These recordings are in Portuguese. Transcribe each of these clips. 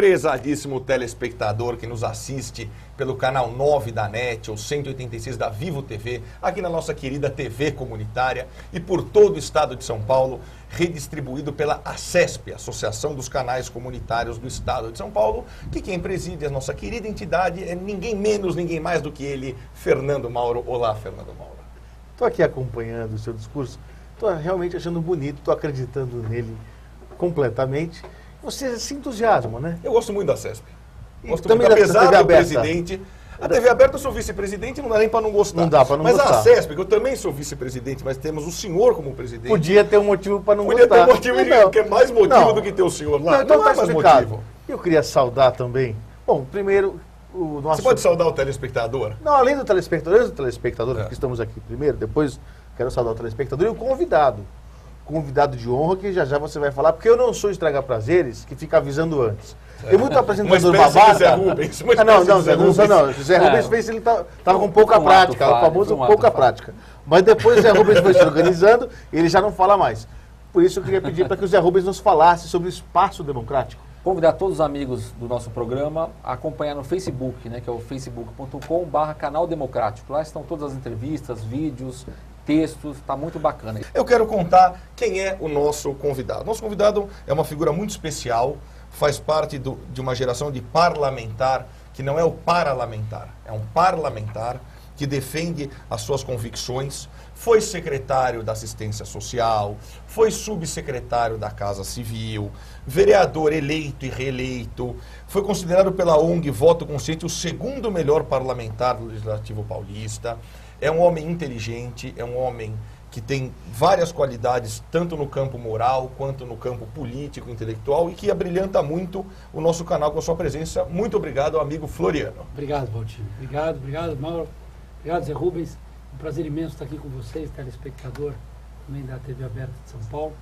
prezadíssimo telespectador que nos assiste pelo canal 9 da NET ou 186 da Vivo TV, aqui na nossa querida TV comunitária e por todo o estado de São Paulo, redistribuído pela ACESP, Associação dos Canais Comunitários do Estado de São Paulo, que quem preside a nossa querida entidade é ninguém menos, ninguém mais do que ele, Fernando Mauro. Olá, Fernando Mauro. Estou aqui acompanhando o seu discurso, estou realmente achando bonito, estou acreditando nele completamente. Você se entusiasma, né? Eu gosto muito da CESP. Gosto também muito, apesar TV do aberta. presidente. A TV aberta eu sou vice-presidente, não dá nem para não gostar. Não dá para não mas gostar. Mas a CESP, que eu também sou vice-presidente, mas temos o senhor como presidente. Podia ter um motivo para não Podia gostar. ter motivo, não. que é mais motivo Não. do que ter o senhor lá. Então Não tá é mais explicado. motivo. Eu queria saudar também. Bom, primeiro, o nosso... Você pode saudar o telespectador? Não, além do telespectador, É. que estamos aqui primeiro, depois quero saudar o telespectador e o convidado. Convidado de honra, que já já você vai falar, porque eu não sou estragar prazeres que fica avisando antes. Tem muito apresentador Uma espécie de babaca. Zé Rubens, uma Ah, não, espécie não, de Zé Zé Rubens Rubens. não. Zé Rubens fez, ele tava com pouca um prática, ato o famoso falho, pouca um ato prática. Mas depois o Zé Rubens foi se organizando, ele já não fala mais. Por isso eu queria pedir para que o Zé Rubens nos falasse sobre o espaço democrático. Convidar todos os amigos do nosso programa a acompanhar no Facebook, né, que é o facebook.com/canal democrático. Lá estão todas as entrevistas, vídeos, textos, está muito bacana. Eu quero contar quem é o nosso convidado. Nosso convidado é uma figura muito especial, faz parte de uma geração de parlamentar, que não é o parlamentar, é um parlamentar que defende as suas convicções, foi secretário da Assistência Social, foi subsecretário da Casa Civil, vereador eleito e reeleito, foi considerado pela ONG Voto Consciente o segundo melhor parlamentar do Legislativo Paulista, é um homem inteligente, é um homem que tem várias qualidades, tanto no campo moral, quanto no campo político, intelectual, e que abrilhanta muito o nosso canal com a sua presença. Muito obrigado, amigo Floriano. Obrigado, Valtinho. Obrigado, Mauro. Obrigado, Zé Rubens. Um prazer imenso estar aqui com vocês, telespectador também da TV Aberta de São Paulo.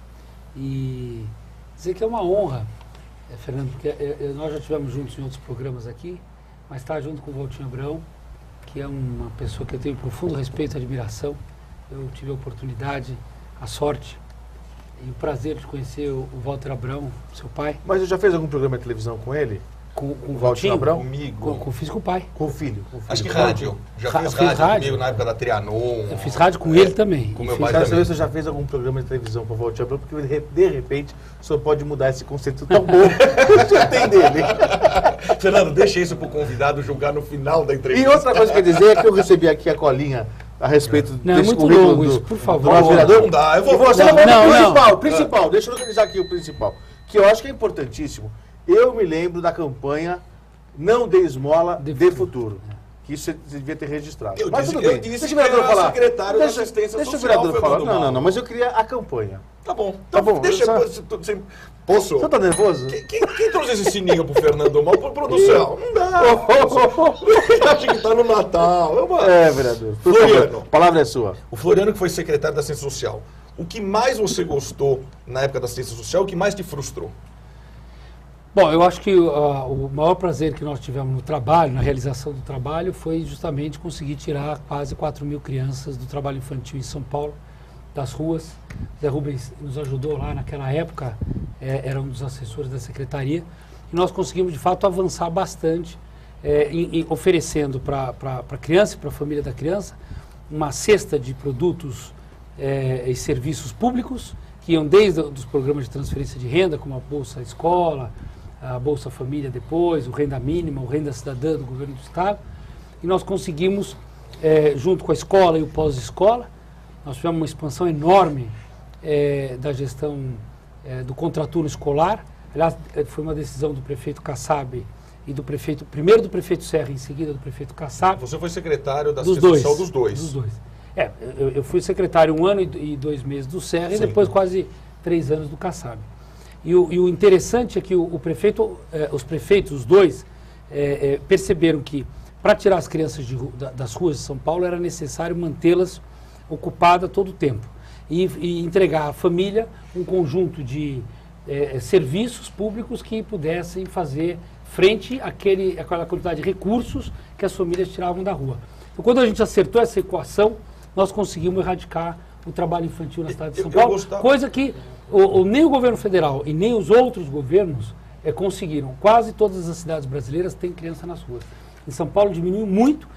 E dizer que é uma honra, Fernando, porque nós já estivemos juntos em outros programas aqui, mas estar junto com o Valtinho Abrão, que é uma pessoa que eu tenho profundo respeito e admiração. Eu tive a oportunidade, a sorte e o prazer de conhecer o Walter Abrão, seu pai. Mas você já fez algum programa de televisão com ele? Com o Valtinho Valtinho Abrão? Comigo. Fiz com o pai. Com o filho? Acho que rádio. Já fiz Fiz rádio rádio. comigo na época da Trianon. Eu fiz rádio com ele também. Com E meu fiz pai Quero também. saber se você já fez algum programa de televisão com o Valtinho Abrão, porque de repente o senhor pode mudar esse conceito tão bom que o senhor tem dele. Fernando, deixa isso pro convidado julgar no final da E entrevista. outra coisa que eu queria dizer é que eu recebi aqui a colinha a respeito Não, é desse muito currículo longo do, isso, por favor. do nosso vereador. Não dá, eu vou- E você não, vai não, no não. principal, deixa eu localizar aqui o principal, que eu acho que é importantíssimo. Eu me lembro da campanha Não Dê Esmola, Dê Futuro. Que isso você devia ter registrado. Eu Mas disse- tudo eu bem. disse Deixa que o vereador era falar. secretário da Assistência Deixa o Social, vereador falar. Fernando Mauro. Não, mas eu queria a campanha. Tá bom. Tá bom, Deixa. só- Você, posso? Você tá nervoso? Quem trouxe esse sininho pro Fernando Mauro? Por produção. Não dá. Acha que tá no Natal. É, vereador. Por Floriano. favor, a palavra é sua. O Floriano, que foi secretário da Assistência Social, o que mais você gostou na época da Assistência Social, o que mais te frustrou? Bom, eu acho que o maior prazer que nós tivemos no trabalho, na realização do trabalho, foi justamente conseguir tirar quase 4.000 crianças do trabalho infantil em São Paulo, das ruas. Zé Rubens nos ajudou lá naquela época, era um dos assessores da secretaria, e nós conseguimos de fato avançar bastante, oferecendo para a criança e para a família da criança uma cesta de produtos e serviços públicos, que iam desde os programas de transferência de renda, como a Bolsa Escola, a Bolsa Família depois, o Renda Mínima, o Renda Cidadã do Governo do Estado, e nós conseguimos, junto com a escola e o pós-escola, nós tivemos uma expansão enorme da gestão do contraturno escolar. Aliás, foi uma decisão do prefeito Kassab e do prefeito, primeiro do prefeito Serra, em seguida do prefeito Kassab. Você foi secretário da Dos Assistência dois. Social dos dois. Dos dois. Eu fui secretário 1 ano e 2 meses do Serra e Sim. depois quase 3 anos do Kassab. E o interessante é que o prefeito, os prefeitos, os dois, perceberam que para tirar as crianças das ruas de São Paulo era necessário mantê-las ocupadas todo o tempo e entregar à família um conjunto de serviços públicos que pudessem fazer frente àquela quantidade de recursos que as famílias tiravam da rua. Então, quando a gente acertou essa equação, nós conseguimos erradicar o trabalho infantil na cidade de São Paulo, coisa que nem o governo federal e nem os outros governos conseguiram. Quase todas as cidades brasileiras têm criança nas ruas. Em São Paulo diminuiu muito.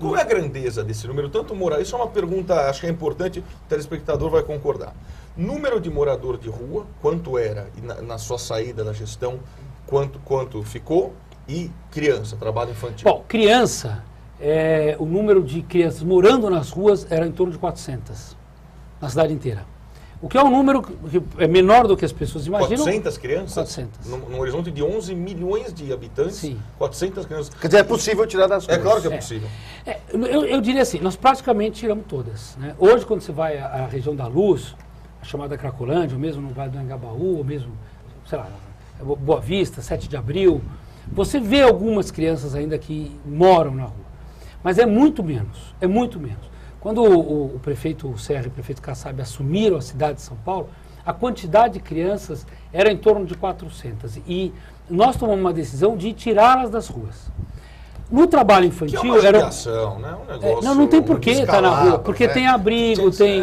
Qual é a grandeza desse número? Tanto morar. Isso é uma pergunta, acho que é importante, o telespectador vai concordar. Número de morador de rua, quanto era na sua saída da gestão, quanto ficou, e criança, trabalho infantil? Bom, criança, o número de crianças morando nas ruas era em torno de 400, na cidade inteira. O que é um número que é menor do que as pessoas imaginam. 400 crianças? 400. Num horizonte de 11 milhões de habitantes, Sim. 400 crianças. Quer dizer, é possível tirar das ruas. É claro que é possível. Eu diria assim, nós praticamente tiramos todas. Né? Hoje, quando você vai à região da Luz, a chamada Cracolândia, ou mesmo no Vale do Anhangabaú, ou mesmo, sei lá, Boa Vista, 7 de Abril, você vê algumas crianças ainda que moram na rua. Mas é muito menos, é muito menos. Quando o prefeito Serra e o prefeito Kassab assumiram a cidade de São Paulo, a quantidade de crianças era em torno de 400. E nós tomamos uma decisão de tirá-las das ruas. No trabalho infantil... Que é uma judiação, né? Um negócio não tem por que estar na rua, porque né? tem abrigo, tem...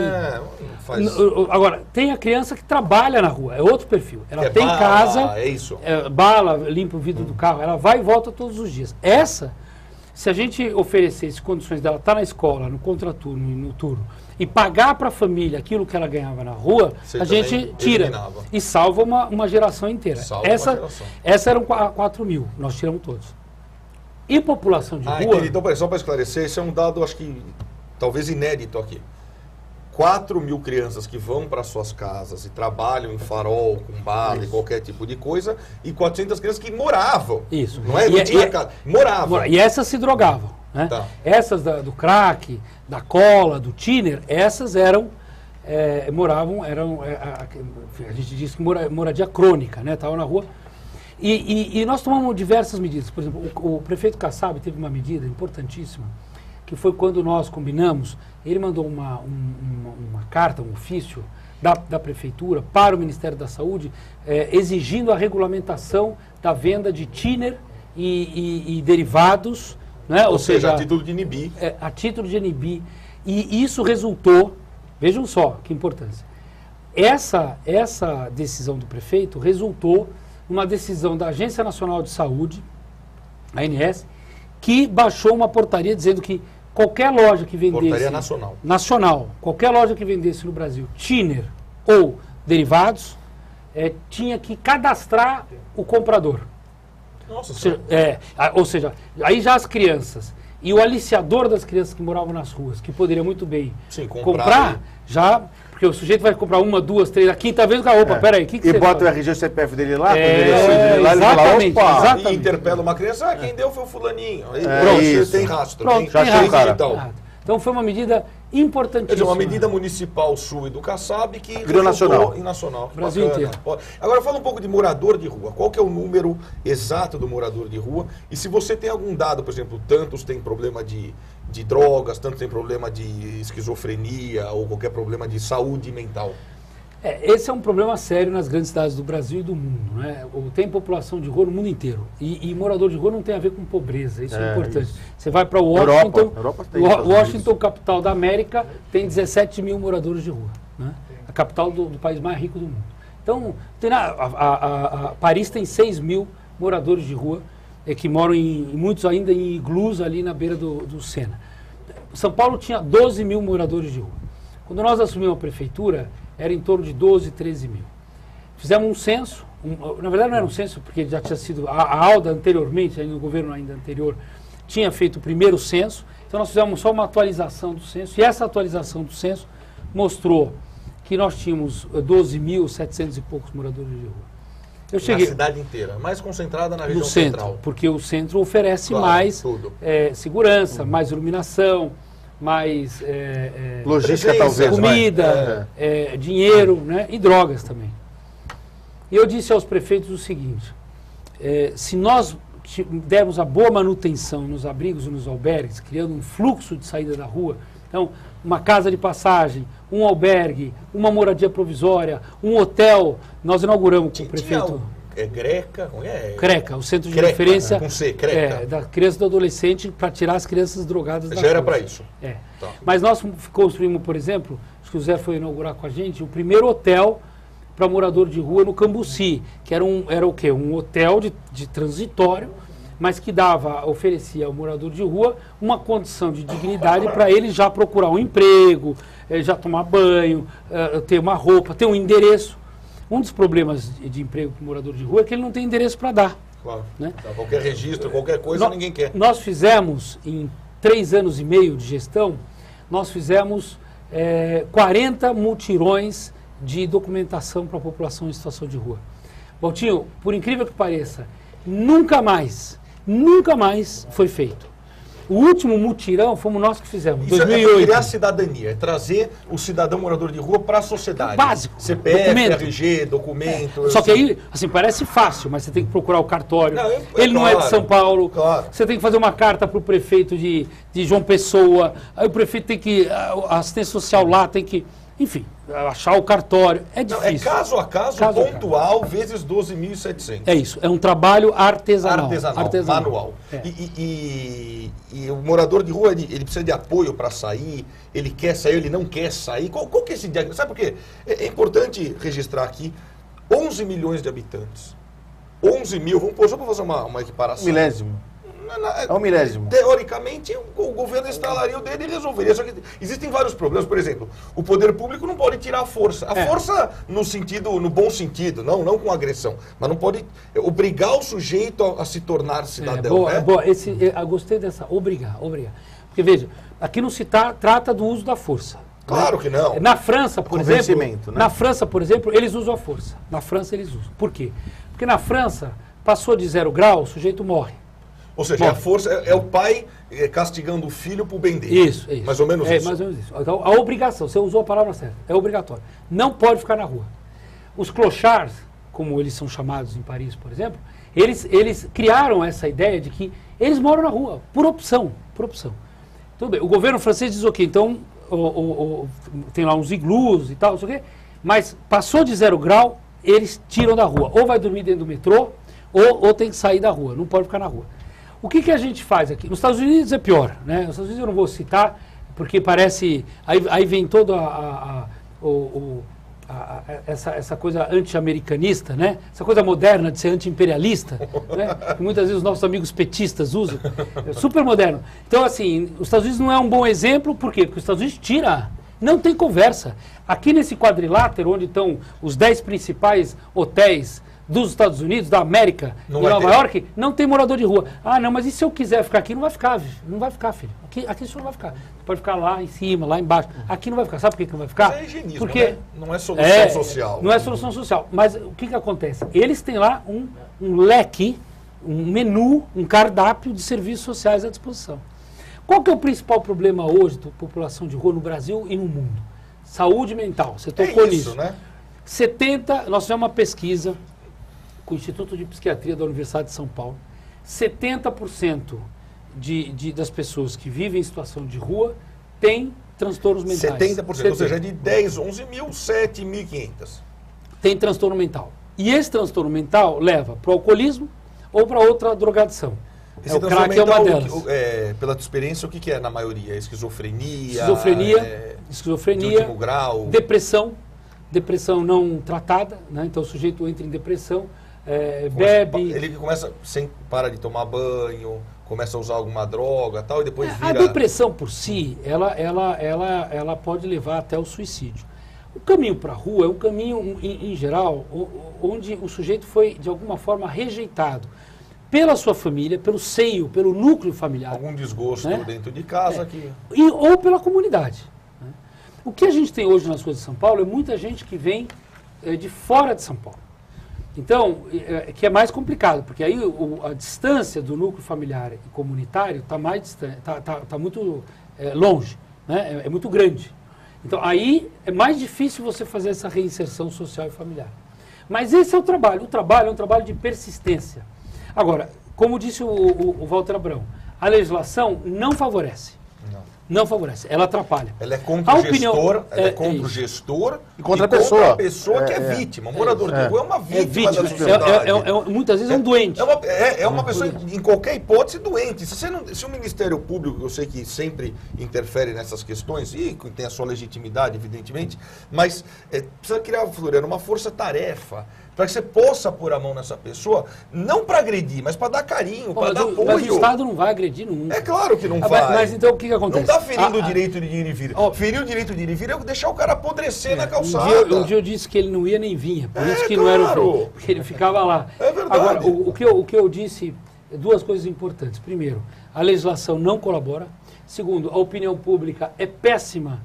Agora, tem a criança que trabalha na rua, é outro perfil. Ela tem bala, casa, é isso. Bala, limpa o vidro do carro, ela vai e volta todos os dias. Essa... Se a gente oferecesse condições dela estar na escola, no contraturno e no turno, e pagar para a família aquilo que ela ganhava na rua, a gente tira eliminava. E salva uma geração inteira. Essa eram 4 mil, nós tiramos todos. E população de rua... Entendi. Então, só para esclarecer, esse é um dado, acho que, talvez inédito aqui. 4 mil crianças que vão para suas casas e trabalham em farol, com bala e qualquer tipo de coisa, e 400 crianças que moravam. Isso. Não é? Não tinha casa. Moravam. E essas se drogavam. Né? Tá. Essas do crack, da cola, do tiner, essas eram... a gente diz que moradia crônica, né? Estavam na rua. E nós tomamos diversas medidas. Por exemplo, o prefeito Kassab teve uma medida importantíssima, que foi quando nós combinamos, ele mandou uma carta, um ofício da Prefeitura para o Ministério da Saúde, exigindo a regulamentação da venda de tiner e derivados, né? Ou seja, a título de inibi. A título de inibi. E isso resultou, vejam só que importância, essa decisão do prefeito resultou numa decisão da Agência Nacional de Saúde, a ANS, que baixou uma portaria dizendo que qualquer loja que vendesse... Portaria nacional. Qualquer loja que vendesse no Brasil tiner ou derivados, tinha que cadastrar o comprador. Nossa ou seja, aí já as crianças e o aliciador das crianças que moravam nas ruas, que poderia muito bem comprar, já... Porque o sujeito vai comprar 1, 2, 3, a quinta vez, opa, peraí, o que você bota faz? o RG e o CPF dele lá, exatamente, exatamente. E interpela uma criança, quem deu foi o fulaninho. Pronto, você tem rastro. Pronto, tem rastro. Então foi uma medida importantíssima. Quer dizer, uma medida municipal sua e do Kassab que virou nacional. E nacional. Brasil inteiro. Agora fala um pouco de morador de rua. Qual que é o número exato do morador de rua? E se você tem algum dado, por exemplo, tantos têm problema de drogas, tantos têm problema de esquizofrenia ou qualquer problema de saúde mental. Esse é um problema sério nas grandes cidades do Brasil e do mundo. Né? Tem população de rua no mundo inteiro. E morador de rua não tem a ver com pobreza, isso é importante. Isso. Você vai para Washington, Washington, capital da América, tem 17 mil moradores de rua. Né? A capital do país mais rico do mundo. Então, Paris tem 6 mil moradores de rua, que moram muitos ainda em iglus ali na beira do Sena. São Paulo tinha 12 mil moradores de rua. Quando nós assumimos a prefeitura, era em torno de 12, 13 mil. Fizemos um censo, na verdade não era um censo, porque já tinha sido, a ALDA anteriormente, no governo ainda anterior, tinha feito o primeiro censo, então nós fizemos só uma atualização do censo, e essa atualização do censo mostrou que nós tínhamos 12.700 e poucos moradores de rua. Eu cheguei na cidade inteira, mais concentrada na região no centro, central. Porque o centro oferece mais segurança, mais iluminação, mais logística, talvez, comida, dinheiro, né? E drogas também. E eu disse aos prefeitos o seguinte, se nós dermos a boa manutenção nos abrigos e nos albergues, criando um fluxo de saída da rua, então uma casa de passagem, um albergue, uma moradia provisória, um hotel, nós inauguramos com o prefeito... Greca? CRECA, o Centro de Referência com C, CRECA. Da criança e do adolescente para tirar as crianças drogadas da rua. Já era para isso? Tá. Mas nós construímos, por exemplo, acho que o Zé foi inaugurar com a gente, o primeiro hotel para morador de rua no Cambuci, que era o quê? Um hotel de transitório, mas que oferecia ao morador de rua uma condição de dignidade para ele já procurar um emprego, já tomar banho, ter uma roupa, ter um endereço. Um dos problemas de emprego para o morador de rua é que ele não tem endereço para dar. Claro. Né? Então, qualquer registro, qualquer coisa, ninguém quer. Nós fizemos, em 3 anos e meio de gestão, nós fizemos 40 mutirões de documentação para a população em situação de rua. Valtinho, por incrível que pareça, nunca mais foi feito. O último mutirão fomos nós que fizemos, em 2008. É criar cidadania, é trazer o cidadão morador de rua para a sociedade. Básico. CPF, documento. RG, documento. Só que aí, assim, parece fácil, mas você tem que procurar o cartório. Não, Ele não é de claro, São Paulo. claro. Você tem que fazer uma carta para o prefeito de João Pessoa. Aí o prefeito tem que... A assistência social lá tem que... Enfim, achar o cartório. É Não, difícil. é caso a caso, pontual, vezes 12.700. É isso. É um trabalho artesanal. Manual. É. E o morador de rua, ele precisa de apoio para sair, ele quer sair, ele não quer sair. Qual que é esse diagnóstico? Sabe por quê? É importante registrar aqui, 11 milhões de habitantes. 11 mil, vamos pôr só para fazer uma equiparação. Milésimo. É um milésimo. Teoricamente, o governo instalaria o dele e resolveria. Só que existem vários problemas. Por exemplo, o poder público não pode tirar a força. A força no bom sentido, não com agressão. Mas não pode obrigar o sujeito a se tornar cidadão. Boa. Eu gostei dessa. Obrigar. Porque, veja, aqui não se trata do uso da força. Claro que não. Na França, por exemplo, né? eles usam a força. Na França, eles usam. Por quê? Porque na França, passou de 0 grau, o sujeito morre. Ou seja, a força é o pai castigando o filho por bem dele. Isso. Mais ou menos isso. Mais ou menos isso. Então, a obrigação, você usou a palavra certa, é obrigatório. Não pode ficar na rua. Os clochards, como eles são chamados em Paris, por exemplo, eles criaram essa ideia de que eles moram na rua, por opção. Tudo bem, o governo francês diz, ok, então tem lá uns iglus e tal, não sei o quê, mas passou de 0 grau, eles tiram da rua. Ou vai dormir dentro do metrô, ou tem que sair da rua, não pode ficar na rua. O que a gente faz aqui? Nos Estados Unidos é pior, né? Nos Estados Unidos eu não vou citar, porque parece... Aí vem toda essa coisa anti-americanista, né? Essa coisa moderna de ser anti-imperialista, né? Que muitas vezes os nossos amigos petistas usam. É super moderno. Então, assim, os Estados Unidos não é um bom exemplo, por quê? Porque os Estados Unidos tira. Não tem conversa. Aqui nesse quadrilátero, onde estão os 10 principais hotéis dos Estados Unidos, da América, de Nova York, não tem morador de rua. Ah, não, mas e se eu quiser ficar aqui? Não vai ficar, não vai ficar, filho. Aqui o senhor não vai ficar. Você pode ficar lá em cima, lá embaixo. Aqui não vai ficar. Sabe por que não vai ficar? Mas é higienismo, porque né? Não é solução social. Não é solução social. Mas o que acontece? Eles têm lá um leque, um menu, um cardápio de serviços sociais à disposição. Qual que é o principal problema hoje da população de rua no Brasil e no mundo? Saúde mental. Você tocou nisso. Né? Nós fizemos uma pesquisa com o Instituto de Psiquiatria da Universidade de São Paulo. 70% das pessoas que vivem em situação de rua têm transtornos mentais. 70%, ou seja, de 10, 11 mil, 7.500. Tem transtorno mental. E esse transtorno mental leva para o alcoolismo ou para outra drogadição. Esse o crack é uma delas. Pela tua experiência, o que é na maioria? Esquizofrenia? Esquizofrenia, de último grau? Depressão não tratada, né? Então o sujeito entra em depressão, bebe... Ele para de tomar banho, começa a usar alguma droga tal, e depois vira... A depressão por si, ela pode levar até o suicídio. O caminho para a rua é um caminho, em geral, onde o sujeito foi, de alguma forma, rejeitado pela sua família, pelo seio, pelo núcleo familiar. Algum desgosto, né? Dentro de casa. Ou pela comunidade. Né? O que a gente tem hoje nas ruas de São Paulo é muita gente que vem de fora de São Paulo. Então, que é mais complicado, porque aí a distância do núcleo familiar e comunitário está mais distante, tá muito longe, né? É muito grande. Então, aí é mais difícil você fazer essa reinserção social e familiar. Mas esse é o trabalho. O trabalho é um trabalho de persistência. Agora, como disse o Walter Abrão, a legislação não favorece. Não. Não favorece, ela atrapalha. Ela é contra o gestor, ela é contra o gestor e contra a pessoa. A pessoa que é vítima. O morador de rua é uma vítima da sociedade. Muitas vezes é um doente. É uma pessoa, em qualquer hipótese, doente. Se o Ministério Público, eu sei que sempre interfere nessas questões, e tem a sua legitimidade, evidentemente, mas precisa criar, Floriano, uma força-tarefa para que você possa pôr a mão nessa pessoa, não para agredir, mas para dar carinho, para dar apoio. Mas o Estado não vai agredir nunca. É claro que não vai. Mas então o que acontece? Não está ferindo o direito de ir e vir. Ferir o direito de ir e vir é deixar o cara apodrecer na calçada. Um dia eu disse que ele não ia nem vinha, por isso que não era porque ele ficava lá. É verdade. Agora, o que eu disse, duas coisas importantes. Primeiro, a legislação não colabora. Segundo, a opinião pública é péssima,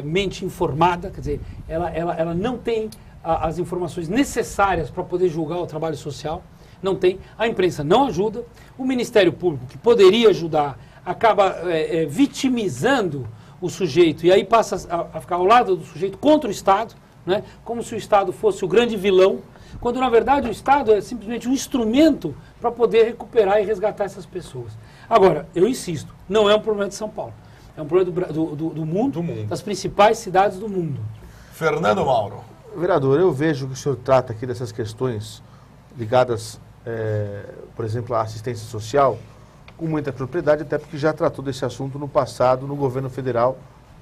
mente informada, quer dizer, ela não tem as informações necessárias para poder julgar o trabalho social, não tem. A imprensa não ajuda. O Ministério Público, que poderia ajudar, acaba vitimizando o sujeito e aí passa a ficar ao lado do sujeito contra o Estado, né? Como se o Estado fosse o grande vilão, quando na verdade o Estado é simplesmente um instrumento para poder recuperar e resgatar essas pessoas. Agora, eu insisto, não é um problema de São Paulo, é um problema do mundo, das principais cidades do mundo. Fernando Mauro. Vereador, eu vejo que o senhor trata aqui dessas questões ligadas, por exemplo, à assistência social, com muita propriedade, até porque já tratou desse assunto no passado, no governo federal,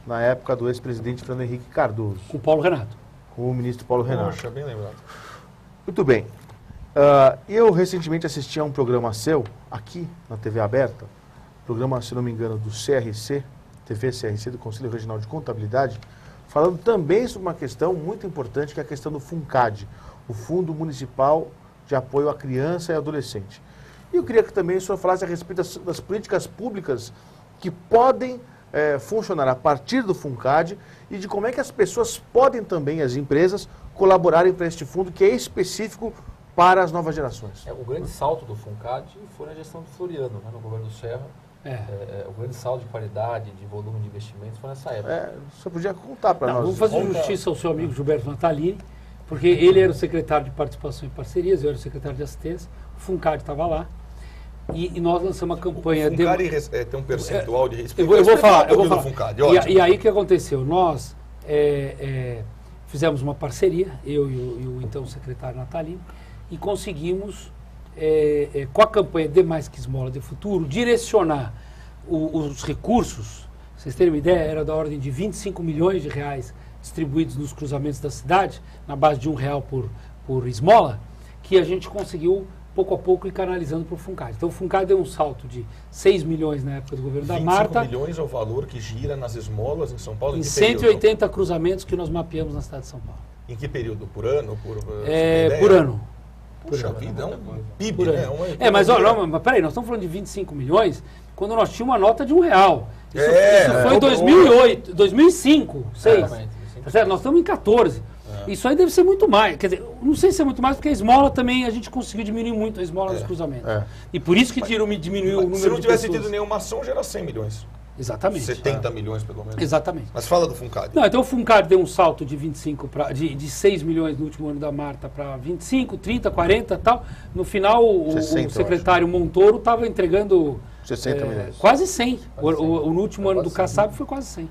na época do ex-presidente Fernando Henrique Cardoso. Com o Paulo Renato. Com o ministro Paulo Renato. Poxa, bem lembrado. Muito bem. Eu recentemente assisti a um programa seu, aqui na TV aberta, programa, se não me engano, do CRC, TV CRC, do Conselho Regional de Contabilidade, falando também sobre uma questão muito importante, que é a questão do FUNCAD, o Fundo Municipal de Apoio à Criança e Adolescente. E eu queria que também o senhor falasse a respeito das políticas públicas que podem funcionar a partir do FUNCAD e de como é que as pessoas podem também, as empresas, colaborarem para este fundo que é específico para as novas gerações. O grande salto do FUNCAD foi na gestão do Floriano, né, no governo do Serra. O grande salto de qualidade, de volume de investimentos foi nessa época. O senhor podia contar para nós. Vamos fazer justiça ao seu amigo Gilberto Natalini, porque ele era o secretário de participação e parcerias, eu era o secretário de assistência, o FUNCAD estava lá, e nós lançamos uma campanha... O FUNCAD tem um percentual de respeito. Eu vou falar. FUNCAD, e aí o que aconteceu? Nós fizemos uma parceria, eu e o então secretário Natalini, e conseguimos... com a campanha De Mais Que Esmola de Futuro, direcionar os recursos, vocês terem uma ideia, era da ordem de 25 milhões de reais distribuídos nos cruzamentos da cidade, na base de R$1 por esmola, que a gente conseguiu, pouco a pouco, ir canalizando para o FUNCAD. Então o FUNCAD deu um salto de 6 milhões na época do governo da Marta. 25 milhões é o valor que gira nas esmolas em São Paulo? Em 180 cruzamentos que nós mapeamos na cidade de São Paulo. Em que período? Por ano? Por ano. Puxa vida, é um PIB, né? Mas peraí, nós estamos falando de 25 milhões quando nós tínhamos uma nota de R$1. Isso foi em 2008, 2005, 2006. Tá certo? Nós estamos em 14. Isso aí deve ser muito mais. Quer dizer, não sei se é muito mais, porque a esmola também, a gente conseguiu diminuir muito a esmola nos cruzamentos. E por isso que diminuiu o número de pessoas. Se não tivesse tido nenhuma ação, já era 100 milhões. Exatamente. 70 milhões, pelo menos. Exatamente. Mas fala do FUNCAD. Não, então o FUNCAD deu um salto de de 6 milhões no último ano da Marta para 25, 30, 40 e tal. No final, o secretário Montoro estava entregando 60 milhões. Quase 100. No último ano do Kassab foi quase 100.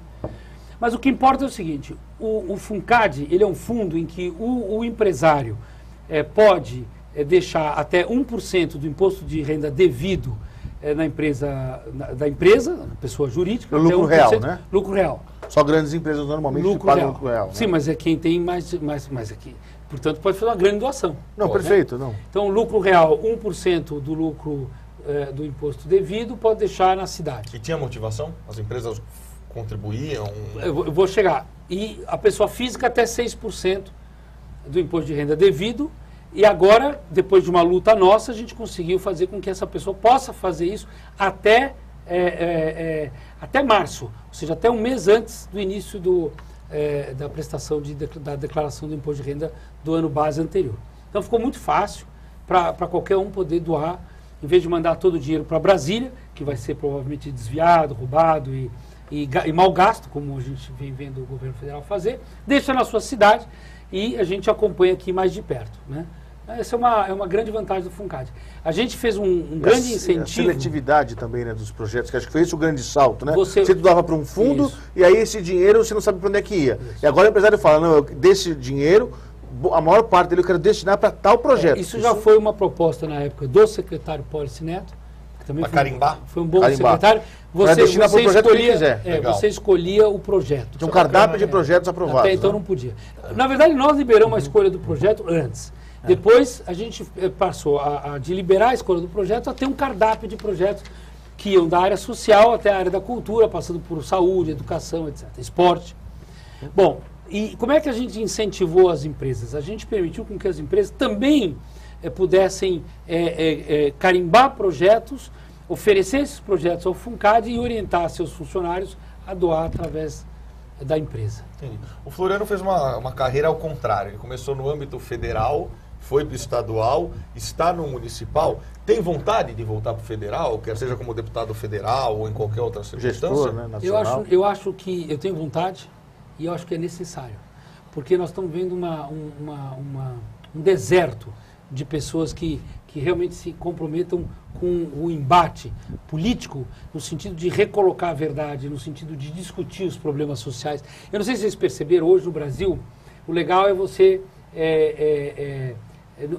Mas o que importa é o seguinte, o FUNCAD, ele é um fundo em que o empresário pode deixar até 1% do imposto de renda devido da empresa, pessoa jurídica. O lucro real, né? Lucro real. Só grandes empresas normalmente pagam lucro real. Sim, mas é quem tem mais aqui. Portanto, pode fazer uma grande doação. Não, perfeito. Não. Então, o lucro real, 1% do lucro do imposto devido, pode deixar na cidade. E tinha motivação? As empresas contribuíam? Eu vou chegar. E a pessoa física até 6% do imposto de renda devido. E agora, depois de uma luta nossa, a gente conseguiu fazer com que essa pessoa possa fazer isso até março. Ou seja, até um mês antes do início da prestação da declaração do imposto de renda do ano base anterior. Então ficou muito fácil para qualquer um poder doar, em vez de mandar todo o dinheiro para Brasília, que vai ser provavelmente desviado, roubado e mal gasto, como a gente vem vendo o governo federal fazer, deixa na sua cidade e a gente acompanha aqui mais de perto, né? Essa é uma grande vantagem do FUNCAD. A gente fez um grande incentivo. A seletividade também, né, dos projetos, que acho que foi esse o grande salto, né? Você doava para um fundo e aí esse dinheiro você não sabe para onde é que ia. E agora o empresário fala, não, desse dinheiro, a maior parte dele eu quero destinar para tal projeto. Isso já foi uma proposta na época do secretário Pólice Neto, que também foi um bom secretário. Você escolhia o projeto. Tinha um cardápio de projetos aprovados. Até então não podia. Na verdade, nós liberamos a escolha do projeto antes. Depois, a gente passou de liberar a escolha do projeto a ter um cardápio de projetos que iam da área social até a área da cultura, passando por saúde, educação, etc., esporte. Bom, e como é que a gente incentivou as empresas? A gente permitiu com que as empresas também pudessem carimbar projetos, oferecer esses projetos ao FUNCAD e orientar seus funcionários a doar através da empresa. Entendi. O Floriano fez uma carreira ao contrário. Ele começou no âmbito federal, foi para o estadual, está no municipal. Tem vontade de voltar para o federal, quer seja como deputado federal ou em qualquer outra circunstância? Gestor, né, nacional. Eu acho que eu tenho vontade e eu acho que é necessário. Porque nós estamos vendo um deserto de pessoas que realmente se comprometam com o embate político no sentido de recolocar a verdade, no sentido de discutir os problemas sociais. Eu não sei se vocês perceberam, hoje no Brasil, o legal é você...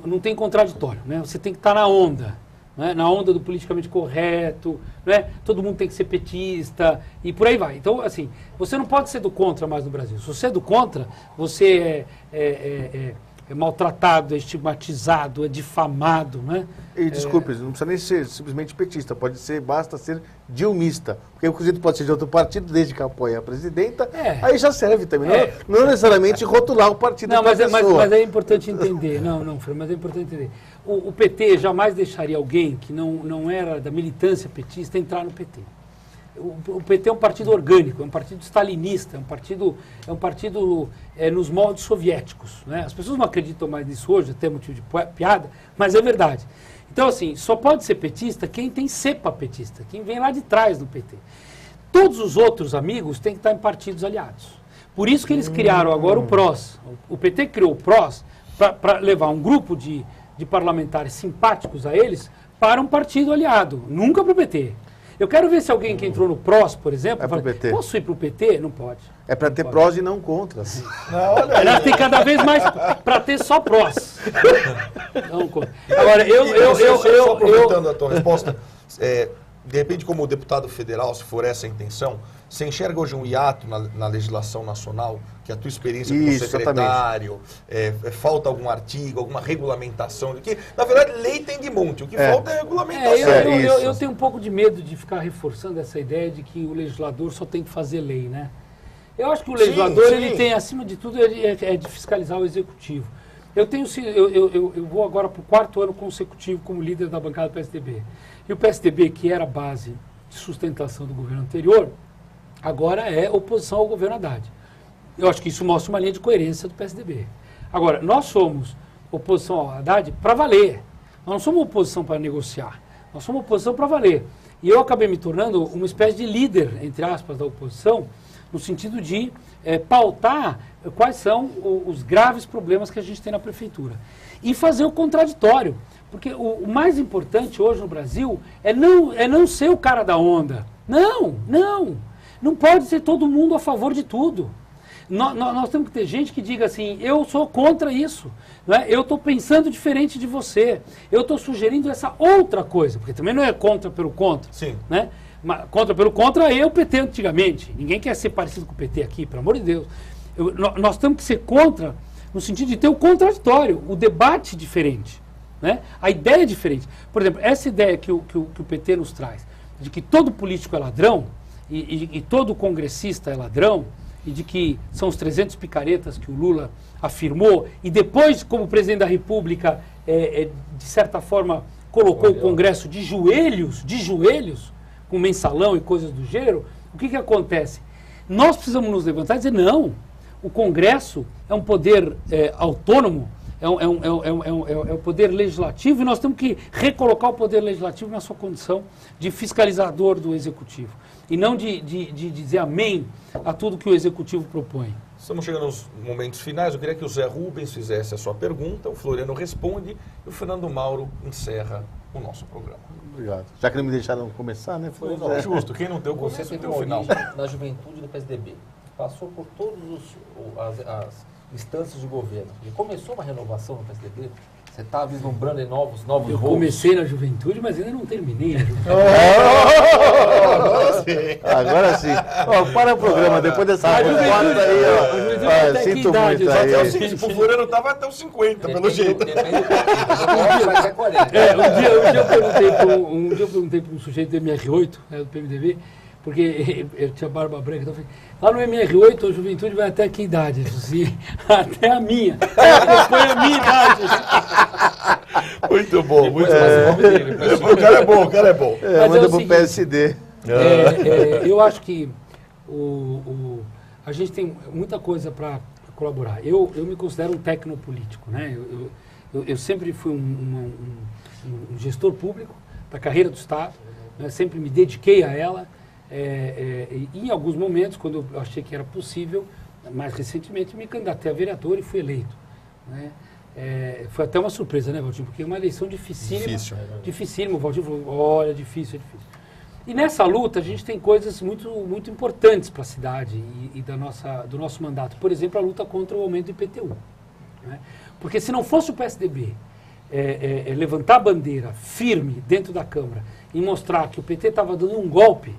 não tem contraditório, né? Você tem que estar na onda, né? Na onda do politicamente correto, né? Todo mundo tem que ser petista e por aí vai. Então, assim, você não pode ser do contra mais no Brasil. Se você é do contra, você é maltratado, é estigmatizado, é difamado, né? E desculpe, não precisa nem ser simplesmente petista, basta ser dilmista. Porque o sujeito pode ser de outro partido, desde que apoia a presidenta, aí já serve também. Não necessariamente rotular o partido da pessoa. Mas é importante entender, mas é importante entender. O PT jamais deixaria alguém que não era da militância petista entrar no PT. O PT é um partido orgânico, é um partido stalinista, é um partido nos moldes soviéticos, né? As pessoas não acreditam mais nisso hoje, até motivo de piada, mas é verdade. Então, assim, só pode ser petista quem tem cepa petista, quem vem lá de trás do PT. Todos os outros amigos têm que estar em partidos aliados. Por isso que eles criaram agora o PROS. O PT criou o PROS para levar um grupo de parlamentares simpáticos a eles para um partido aliado, nunca para o PT. Eu quero ver se alguém que entrou no PROS, por exemplo, fala, posso ir para o PT? Não pode. É para ter prós e não contras. Olha, tem cada vez mais para ter só prós. Não, agora, só aproveitando a tua resposta, de repente, como deputado federal, se for essa a intenção, você enxerga hoje um hiato na legislação nacional, que a tua experiência como secretário, falta algum artigo, alguma regulamentação, que na verdade lei tem de monte, o que falta é regulamentação. Eu tenho um pouco de medo de ficar reforçando essa ideia de que o legislador só tem que fazer lei, né? Eu acho que o legislador, ele tem, acima de tudo, é de fiscalizar o executivo. Eu vou agora para o 4º ano consecutivo como líder da bancada do PSDB. E o PSDB, que era a base de sustentação do governo anterior, agora é oposição ao governo Haddad. Eu acho que isso mostra uma linha de coerência do PSDB. Agora, nós somos oposição ao Haddad para valer. Nós não somos oposição para negociar. Nós somos oposição para valer. E eu acabei me tornando uma espécie de líder, entre aspas, da oposição, no sentido de pautar quais são os graves problemas que a gente tem na prefeitura. E fazer o contraditório. Porque o mais importante hoje no Brasil é não ser o cara da onda. Não pode ser todo mundo a favor de tudo. Nós temos que ter gente que diga assim, eu sou contra isso, né? Eu estou pensando diferente de você, eu estou sugerindo essa outra coisa, porque também não é contra pelo contra. Sim. Né? Mas, contra pelo contra é o PT antigamente. Ninguém quer ser parecido com o PT aqui, pelo amor de Deus. Nós temos que ser contra no sentido de ter o contraditório, o debate diferente. Né? A ideia é diferente. Por exemplo, essa ideia que o PT nos traz, de que todo político é ladrão, e todo congressista é ladrão, e de que são os 300 picaretas que o Lula afirmou, e depois, como presidente da República, de certa forma, colocou o Congresso de joelhos, com mensalão e coisas do gênero, o que acontece? Nós precisamos nos levantar e dizer, não, o Congresso é um poder autônomo, é o poder legislativo, e nós temos que recolocar o poder legislativo na sua condição de fiscalizador do executivo. E não de dizer amém a tudo que o executivo propõe. Estamos chegando aos momentos finais. Eu queria que o Zé Rubens fizesse a sua pergunta, o Floriano responde e o Fernando Mauro encerra o nosso programa. Obrigado. Já que não me deixaram começar, né? Foi Não, justo. Quem não deu Você começo, teve não deu uma final. origem na juventude do PSDB. Passou por todas as instâncias de governo. E começou uma renovação no PSDB? Você está vislumbrando em novos Eu voos? comecei na juventude, mas ainda não terminei a juventude. Agora sim. Ó, para o programa, depois dessa resposta aí, ó. até que Sinto idade? muito Até os aí. 50, o Floriano estava até os 50, pelo jeito. Depende do partido. Vai até 40. Um dia eu perguntei para um sujeito do MR8, né, do PMDB, porque eu tinha barba branca, então eu falei, lá no MR8 a juventude vai até que idade? Eu disse, assim, até a minha. Foi a minha idade. Muito bom, muito o nome dele. bom. O cara é bom, o cara é bom. É, Mas é manda o pro seguinte, PSD. eu acho que a gente tem muita coisa para colaborar. Eu me considero um tecnopolítico, né? Eu sempre fui um gestor público da carreira do Estado, né? Sempre me dediquei a ela. E em alguns momentos, quando eu achei que era possível, mais recentemente me candidatei a vereador e fui eleito, né? Foi até uma surpresa, né, Valtinho? Porque é uma eleição dificílima. Difícil. Dificílima. O Valtinho falou, olha, difícil, é difícil. E nessa luta a gente tem coisas muito, muito importantes para a cidade e do nosso mandato. Por exemplo, a luta contra o aumento do IPTU, né? Porque se não fosse o PSDB levantar a bandeira firme dentro da Câmara e mostrar que o PT estava dando um golpe,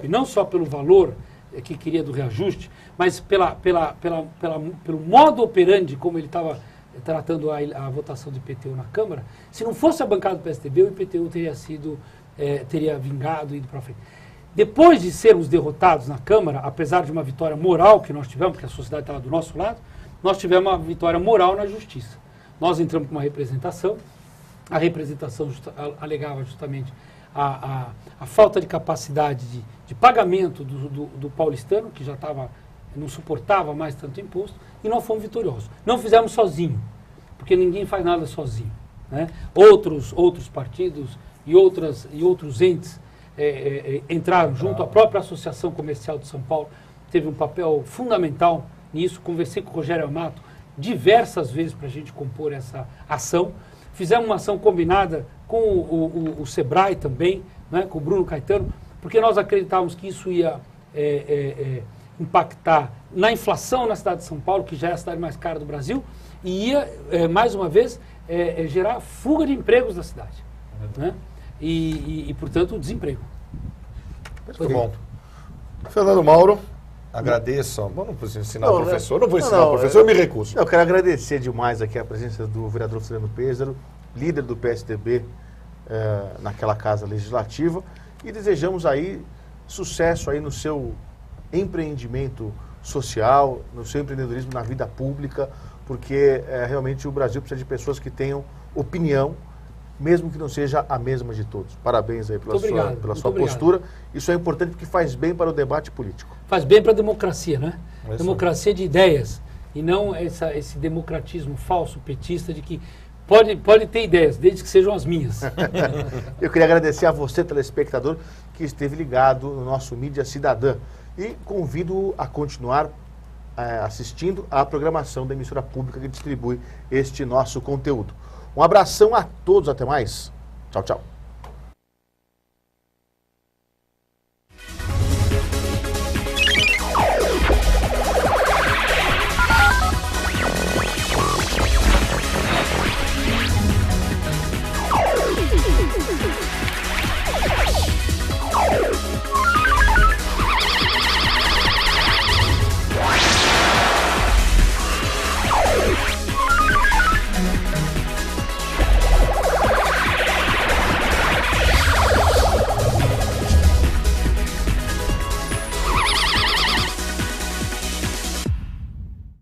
não só pelo valor que queria do reajuste, mas pelo modo operandi como ele estava tratando a votação do IPTU na Câmara, se não fosse a bancada do PSDB, o IPTU teria vingado e ido para frente. Depois de sermos derrotados na Câmara, apesar de uma vitória moral que nós tivemos, porque a sociedade estava do nosso lado, nós tivemos uma vitória moral na Justiça. Nós entramos com uma representação, a representação alegava justamente a falta de capacidade de pagamento do paulistano, que já não suportava mais tanto imposto, e nós fomos vitoriosos. Não fizemos sozinho, porque ninguém faz nada sozinho, né? Outros partidos e outros entes entraram junto, a própria Associação Comercial de São Paulo teve um papel fundamental nisso. Conversei com o Rogério Amato diversas vezes para a gente compor essa ação. Fizemos uma ação combinada com o Sebrae também, né, com o Bruno Caetano, porque nós acreditávamos que isso ia impactar na inflação na cidade de São Paulo, que já é a cidade mais cara do Brasil, e ia, mais uma vez, gerar fuga de empregos da cidade, né? E, portanto, desemprego. Muito bom. Fernando Mauro, agradeço. Bom, não preciso ensinar o professor. Não vou ensinar o professor, eu me recuso. Eu quero agradecer demais aqui a presença do vereador Floriano Pêssaro, líder do PSDB naquela casa legislativa, e desejamos aí sucesso aí no seu empreendimento social, no seu empreendedorismo na vida pública, porque realmente o Brasil precisa de pessoas que tenham opinião, mesmo que não seja a mesma de todos. Parabéns aí pela sua postura. Isso é importante porque faz bem para o debate político. Faz bem para a democracia, né? É democracia de ideias, e não esse democratismo falso, petista, de que pode ter ideias, desde que sejam as minhas. Eu queria agradecer a você, telespectador, que esteve ligado no nosso Mídia Cidadã. E convido a continuar assistindo à programação da emissora pública que distribui este nosso conteúdo. Um abração a todos, até mais. Tchau, tchau.